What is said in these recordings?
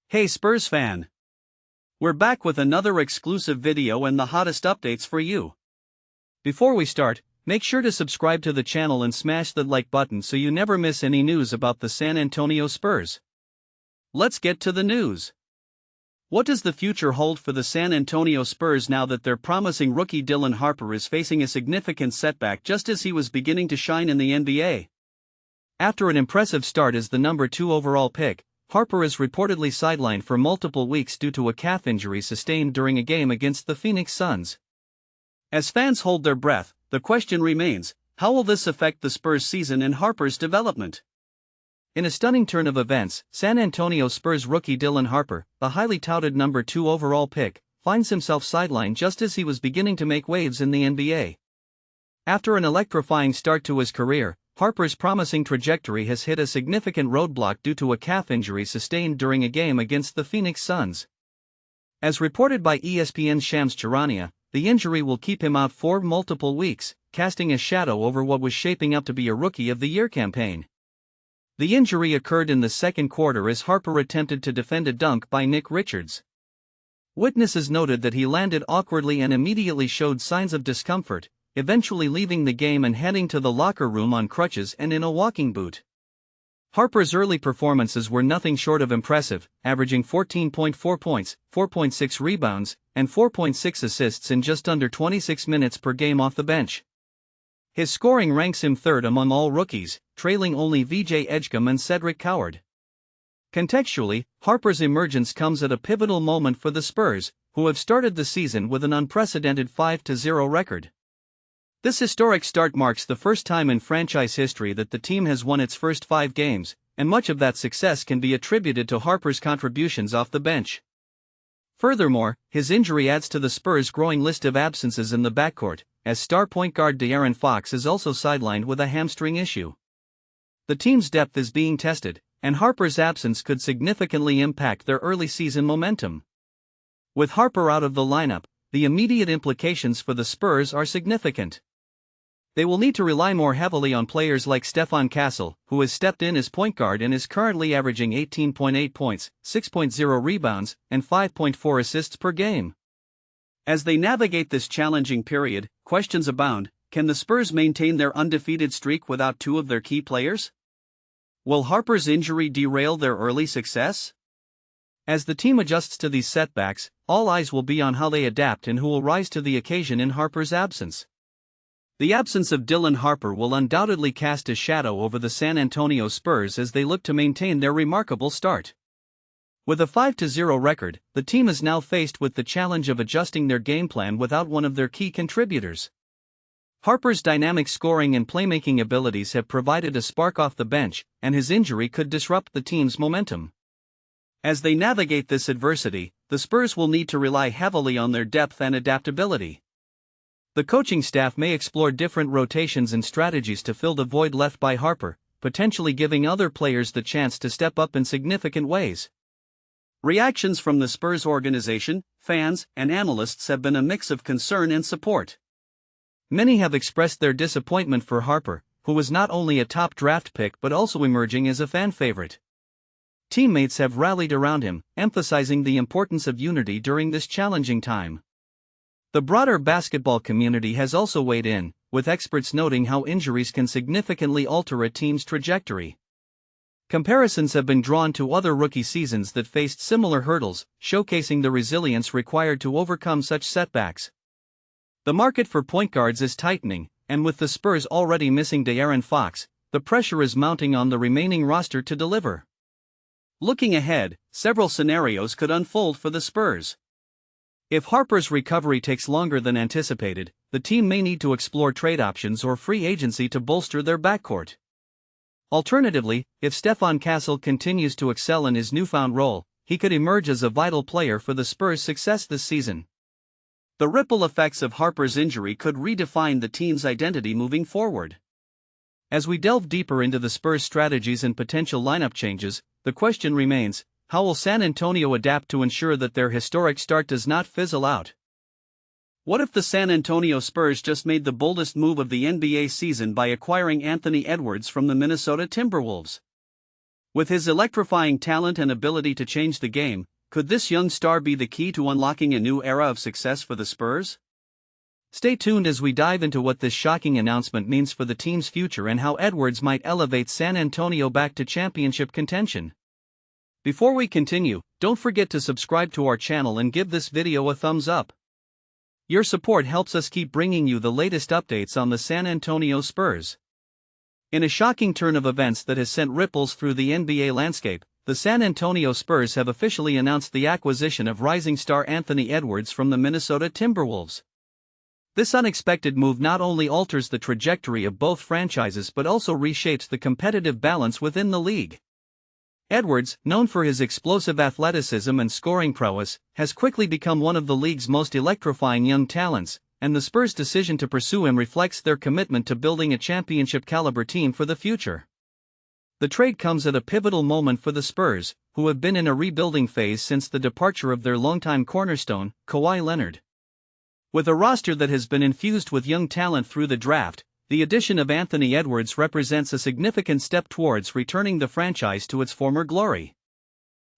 Hey Spurs fan! We're back with another exclusive video and the hottest updates for you. Before we start, make sure to subscribe to the channel and smash the like button so you never miss any news about the San Antonio Spurs. Let's get to the news. What does the future hold for the San Antonio Spurs now that their promising rookie Dylan Harper is facing a significant setback just as he was beginning to shine in the NBA? After an impressive start as the number 2 overall pick, Harper is reportedly sidelined for multiple weeks due to a calf injury sustained during a game against the Phoenix Suns. As fans hold their breath, the question remains, how will this affect the Spurs' season and Harper's development? In a stunning turn of events, San Antonio Spurs rookie Dylan Harper, the highly touted number 2 overall pick, finds himself sidelined just as he was beginning to make waves in the NBA. After an electrifying start to his career, Harper's promising trajectory has hit a significant roadblock due to a calf injury sustained during a game against the Phoenix Suns. As reported by ESPN's Shams Charania, the injury will keep him out for multiple weeks, casting a shadow over what was shaping up to be a Rookie of the Year campaign. The injury occurred in the second quarter as Harper attempted to defend a dunk by Nick Richards. Witnesses noted that he landed awkwardly and immediately showed signs of discomfort, eventually leaving the game and heading to the locker room on crutches and in a walking boot. Harper's early performances were nothing short of impressive, averaging 14.4 points, 4.6 rebounds, and 4.6 assists in just under 26 minutes per game off the bench. His scoring ranks him third among all rookies, trailing only VJ Edgecombe and Cedric Coward. Contextually, Harper's emergence comes at a pivotal moment for the Spurs, who have started the season with an unprecedented 5-0 record. This historic start marks the first time in franchise history that the team has won its first 5 games, and much of that success can be attributed to Harper's contributions off the bench. Furthermore, his injury adds to the Spurs' growing list of absences in the backcourt, as star point guard De'Aaron Fox is also sidelined with a hamstring issue. The team's depth is being tested, and Harper's absence could significantly impact their early season momentum. With Harper out of the lineup, the immediate implications for the Spurs are significant. They will need to rely more heavily on players like Stephon Castle, who has stepped in as point guard and is currently averaging 18.8 points, 6.0 rebounds, and 5.4 assists per game. As they navigate this challenging period, questions abound. Can the Spurs maintain their undefeated streak without 2 of their key players? Will Harper's injury derail their early success? As the team adjusts to these setbacks, all eyes will be on how they adapt and who will rise to the occasion in Harper's absence. The absence of Dylan Harper will undoubtedly cast a shadow over the San Antonio Spurs as they look to maintain their remarkable start. With a 5-0 record, the team is now faced with the challenge of adjusting their game plan without one of their key contributors. Harper's dynamic scoring and playmaking abilities have provided a spark off the bench, and his injury could disrupt the team's momentum. As they navigate this adversity, the Spurs will need to rely heavily on their depth and adaptability. The coaching staff may explore different rotations and strategies to fill the void left by Harper, potentially giving other players the chance to step up in significant ways. Reactions from the Spurs organization, fans, and analysts have been a mix of concern and support. Many have expressed their disappointment for Harper, who was not only a top draft pick but also emerging as a fan favorite. Teammates have rallied around him, emphasizing the importance of unity during this challenging time. The broader basketball community has also weighed in, with experts noting how injuries can significantly alter a team's trajectory. Comparisons have been drawn to other rookie seasons that faced similar hurdles, showcasing the resilience required to overcome such setbacks. The market for point guards is tightening, and with the Spurs already missing De'Aaron Fox, the pressure is mounting on the remaining roster to deliver. Looking ahead, several scenarios could unfold for the Spurs. If Harper's recovery takes longer than anticipated, the team may need to explore trade options or free agency to bolster their backcourt. Alternatively, if Stephon Castle continues to excel in his newfound role, he could emerge as a vital player for the Spurs' success this season. The ripple effects of Harper's injury could redefine the team's identity moving forward. As we delve deeper into the Spurs' strategies and potential lineup changes, the question remains, how will San Antonio adapt to ensure that their historic start does not fizzle out? What if the San Antonio Spurs just made the boldest move of the NBA season by acquiring Anthony Edwards from the Minnesota Timberwolves? With his electrifying talent and ability to change the game, could this young star be the key to unlocking a new era of success for the Spurs? Stay tuned as we dive into what this shocking announcement means for the team's future and how Edwards might elevate San Antonio back to championship contention. Before we continue, don't forget to subscribe to our channel and give this video a thumbs up. Your support helps us keep bringing you the latest updates on the San Antonio Spurs. In a shocking turn of events that has sent ripples through the NBA landscape, the San Antonio Spurs have officially announced the acquisition of rising star Anthony Edwards from the Minnesota Timberwolves. This unexpected move not only alters the trajectory of both franchises but also reshapes the competitive balance within the league. Edwards, known for his explosive athleticism and scoring prowess, has quickly become one of the league's most electrifying young talents, and the Spurs' decision to pursue him reflects their commitment to building a championship-caliber team for the future. The trade comes at a pivotal moment for the Spurs, who have been in a rebuilding phase since the departure of their longtime cornerstone, Kawhi Leonard. With a roster that has been infused with young talent through the draft, the addition of Anthony Edwards represents a significant step towards returning the franchise to its former glory.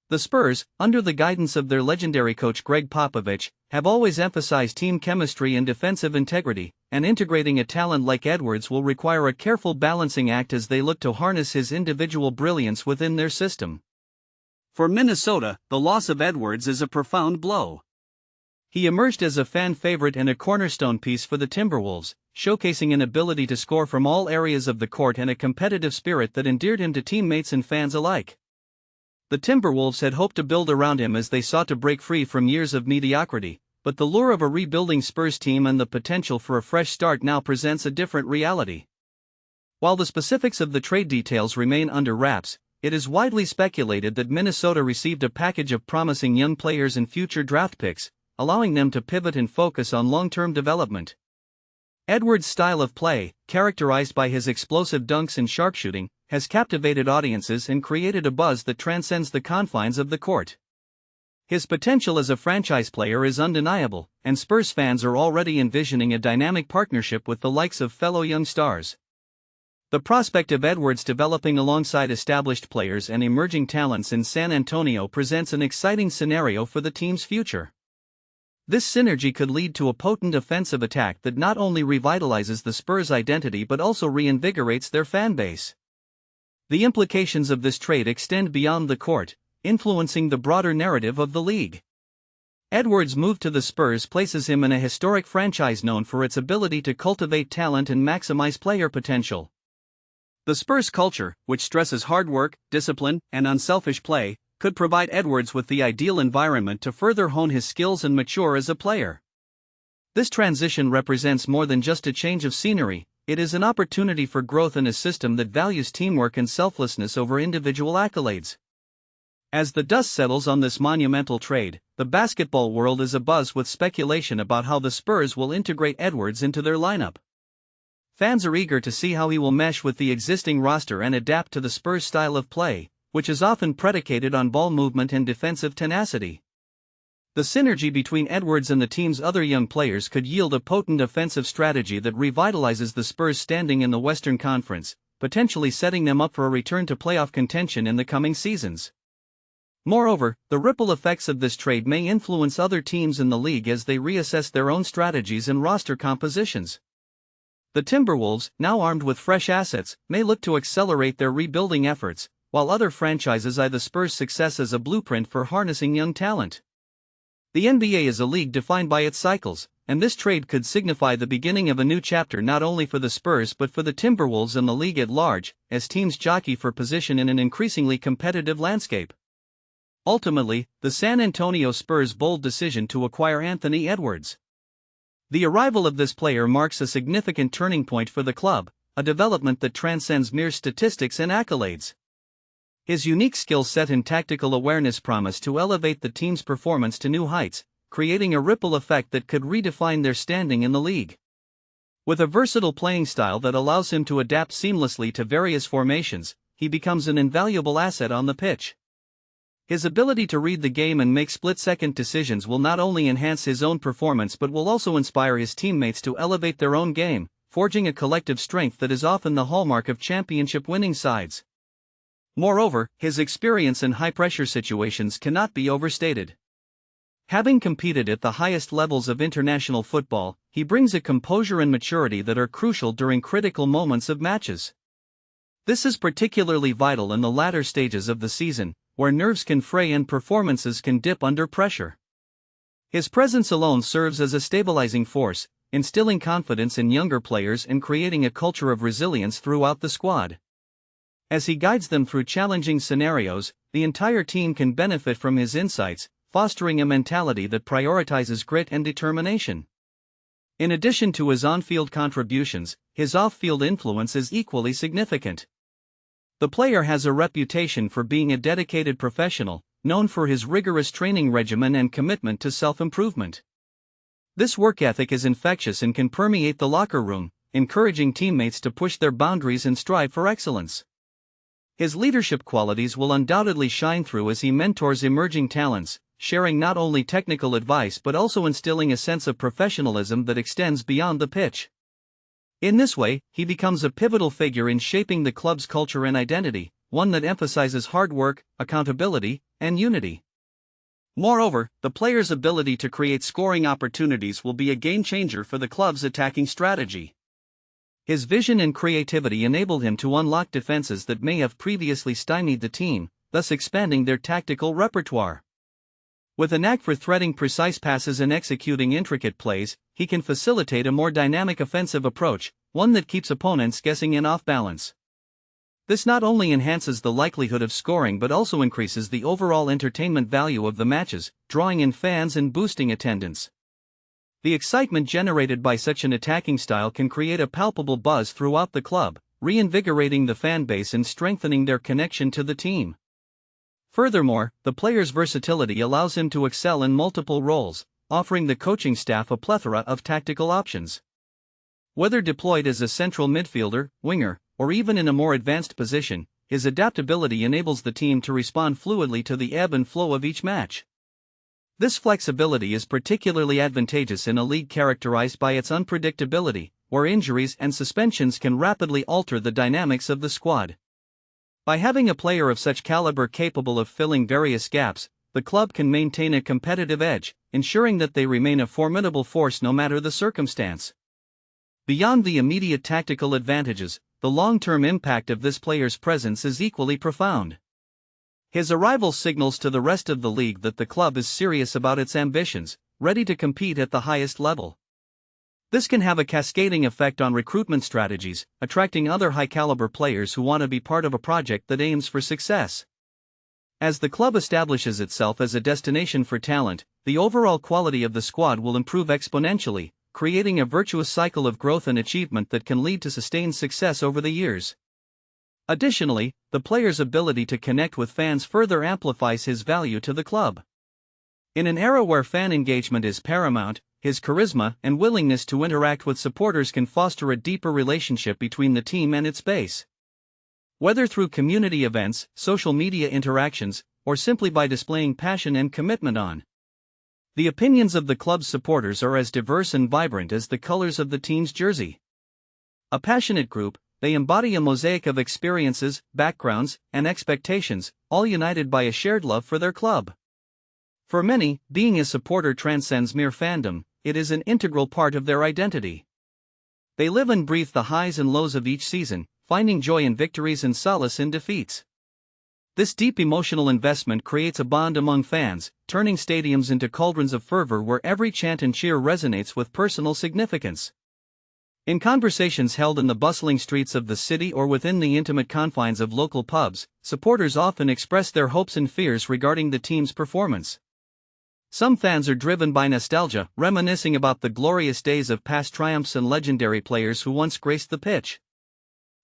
The Spurs, under the guidance of their legendary coach Greg Popovich, have always emphasized team chemistry and defensive integrity, and integrating a talent like Edwards will require a careful balancing act as they look to harness his individual brilliance within their system. For Minnesota, the loss of Edwards is a profound blow. He emerged as a fan favorite and a cornerstone piece for the Timberwolves, showcasing an ability to score from all areas of the court and a competitive spirit that endeared him to teammates and fans alike. The Timberwolves had hoped to build around him as they sought to break free from years of mediocrity, but the lure of a rebuilding Spurs team and the potential for a fresh start now presents a different reality. While the specifics of the trade details remain under wraps, it is widely speculated that Minnesota received a package of promising young players and future draft picks, allowing them to pivot and focus on long-term development. Edwards' style of play, characterized by his explosive dunks and sharpshooting, has captivated audiences and created a buzz that transcends the confines of the court. His potential as a franchise player is undeniable, and Spurs fans are already envisioning a dynamic partnership with the likes of fellow young stars. The prospect of Edwards developing alongside established players and emerging talents in San Antonio presents an exciting scenario for the team's future. This synergy could lead to a potent offensive attack that not only revitalizes the Spurs' identity but also reinvigorates their fan base. The implications of this trade extend beyond the court, influencing the broader narrative of the league. Edwards' move to the Spurs places him in a historic franchise known for its ability to cultivate talent and maximize player potential. The Spurs culture, which stresses hard work, discipline, and unselfish play, could provide Edwards with the ideal environment to further hone his skills and mature as a player. This transition represents more than just a change of scenery, it is an opportunity for growth in a system that values teamwork and selflessness over individual accolades. As the dust settles on this monumental trade, the basketball world is abuzz with speculation about how the Spurs will integrate Edwards into their lineup. Fans are eager to see how he will mesh with the existing roster and adapt to the Spurs' style of play, which is often predicated on ball movement and defensive tenacity. The synergy between Edwards and the team's other young players could yield a potent offensive strategy that revitalizes the Spurs' standing in the Western Conference, potentially setting them up for a return to playoff contention in the coming seasons. Moreover, the ripple effects of this trade may influence other teams in the league as they reassess their own strategies and roster compositions. The Timberwolves, now armed with fresh assets, may look to accelerate their rebuilding efforts, while other franchises eye the Spurs' success as a blueprint for harnessing young talent. The NBA is a league defined by its cycles, and this trade could signify the beginning of a new chapter not only for the Spurs but for the Timberwolves and the league at large, as teams jockey for position in an increasingly competitive landscape. Ultimately, the San Antonio Spurs' bold decision to acquire Anthony Edwards. The arrival of this player marks a significant turning point for the club, a development that transcends mere statistics and accolades. His unique skill set and tactical awareness promise to elevate the team's performance to new heights, creating a ripple effect that could redefine their standing in the league. With a versatile playing style that allows him to adapt seamlessly to various formations, he becomes an invaluable asset on the pitch. His ability to read the game and make split-second decisions will not only enhance his own performance but will also inspire his teammates to elevate their own game, forging a collective strength that is often the hallmark of championship-winning sides. Moreover, his experience in high-pressure situations cannot be overstated. Having competed at the highest levels of international football, he brings a composure and maturity that are crucial during critical moments of matches. This is particularly vital in the latter stages of the season, where nerves can fray and performances can dip under pressure. His presence alone serves as a stabilizing force, instilling confidence in younger players and creating a culture of resilience throughout the squad. As he guides them through challenging scenarios, the entire team can benefit from his insights, fostering a mentality that prioritizes grit and determination. In addition to his on-field contributions, his off-field influence is equally significant. The player has a reputation for being a dedicated professional, known for his rigorous training regimen and commitment to self-improvement. This work ethic is infectious and can permeate the locker room, encouraging teammates to push their boundaries and strive for excellence. His leadership qualities will undoubtedly shine through as he mentors emerging talents, sharing not only technical advice but also instilling a sense of professionalism that extends beyond the pitch. In this way, he becomes a pivotal figure in shaping the club's culture and identity, one that emphasizes hard work, accountability, and unity. Moreover, the player's ability to create scoring opportunities will be a game-changer for the club's attacking strategy. His vision and creativity enable him to unlock defenses that may have previously stymied the team, thus expanding their tactical repertoire. With a knack for threading precise passes and executing intricate plays, he can facilitate a more dynamic offensive approach, one that keeps opponents guessing and off balance. This not only enhances the likelihood of scoring but also increases the overall entertainment value of the matches, drawing in fans and boosting attendance. The excitement generated by such an attacking style can create a palpable buzz throughout the club, reinvigorating the fan base and strengthening their connection to the team. Furthermore, the player's versatility allows him to excel in multiple roles, offering the coaching staff a plethora of tactical options. Whether deployed as a central midfielder, winger, or even in a more advanced position, his adaptability enables the team to respond fluidly to the ebb and flow of each match. This flexibility is particularly advantageous in a league characterized by its unpredictability, where injuries and suspensions can rapidly alter the dynamics of the squad. By having a player of such caliber capable of filling various gaps, the club can maintain a competitive edge, ensuring that they remain a formidable force no matter the circumstance. Beyond the immediate tactical advantages, the long-term impact of this player's presence is equally profound. His arrival signals to the rest of the league that the club is serious about its ambitions, ready to compete at the highest level. This can have a cascading effect on recruitment strategies, attracting other high-caliber players who want to be part of a project that aims for success. As the club establishes itself as a destination for talent, the overall quality of the squad will improve exponentially, creating a virtuous cycle of growth and achievement that can lead to sustained success over the years. Additionally, the player's ability to connect with fans further amplifies his value to the club. In an era where fan engagement is paramount, his charisma and willingness to interact with supporters can foster a deeper relationship between the team and its base. Whether through community events, social media interactions, or simply by displaying passion and commitment on the opinions of the club's supporters are as diverse and vibrant as the colors of the team's jersey. A passionate group, they embody a mosaic of experiences, backgrounds, and expectations, all united by a shared love for their club. For many, being a supporter transcends mere fandom, it is an integral part of their identity. They live and breathe the highs and lows of each season, finding joy in victories and solace in defeats. This deep emotional investment creates a bond among fans, turning stadiums into cauldrons of fervor where every chant and cheer resonates with personal significance. In conversations held in the bustling streets of the city or within the intimate confines of local pubs, supporters often express their hopes and fears regarding the team's performance. Some fans are driven by nostalgia, reminiscing about the glorious days of past triumphs and legendary players who once graced the pitch.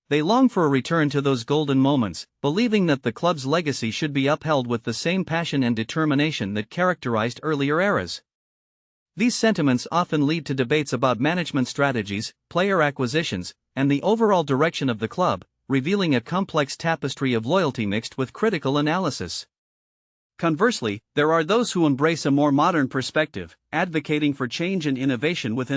They long for a return to those golden moments, believing that the club's legacy should be upheld with the same passion and determination that characterized earlier eras. These sentiments often lead to debates about management strategies, player acquisitions, and the overall direction of the club, revealing a complex tapestry of loyalty mixed with critical analysis. Conversely, there are those who embrace a more modern perspective, advocating for change and innovation within